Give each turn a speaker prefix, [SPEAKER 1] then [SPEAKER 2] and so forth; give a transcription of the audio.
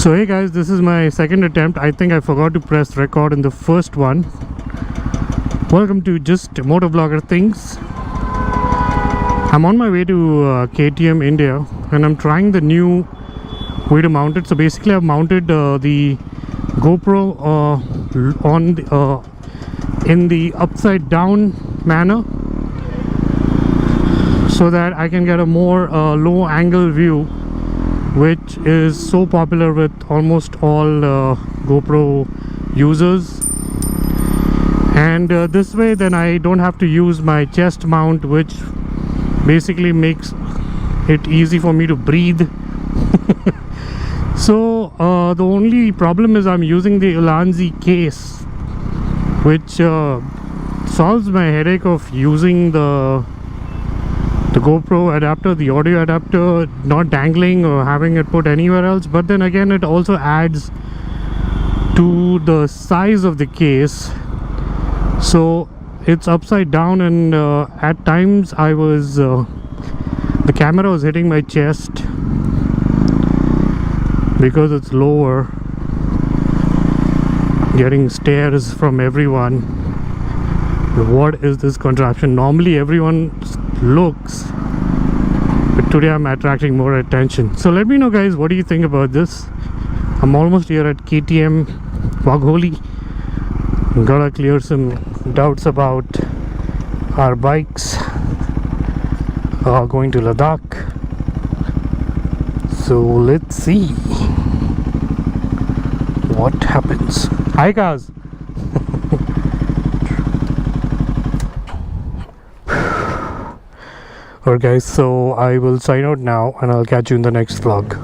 [SPEAKER 1] So hey guys, this is my second attempt. I think I forgot to press record in the first one. Welcome to Just Motovlogger Things. I'm on my way to KTM India and I'm trying the new way to mount it. So basically I've mounted the GoPro on the, in the upside down manner so that I can get a more low angle view, which is so popular with almost all GoPro users. And this way then I don't have to use my chest mount, which basically makes it easy for me to breathe. So the only problem is I'm using the Ulanzi case, which solves my headache of using the GoPro adapter, the audio adapter, not dangling or having it put anywhere else. But then again, it also adds to the size of the case, so it's upside down, and at times I was the camera was hitting my chest because it's lower, getting stares from everyone. What is this contraption? Normally everyone looks, but today I'm attracting more attention. So let me know guys, what do you think about this? I'm almost here at KTM Wagholi. Gotta clear some doubts about our bikes going to Ladakh. So let's see what happens. Hi guys. Alright guys, so I will sign out now and I'll catch you in the next vlog.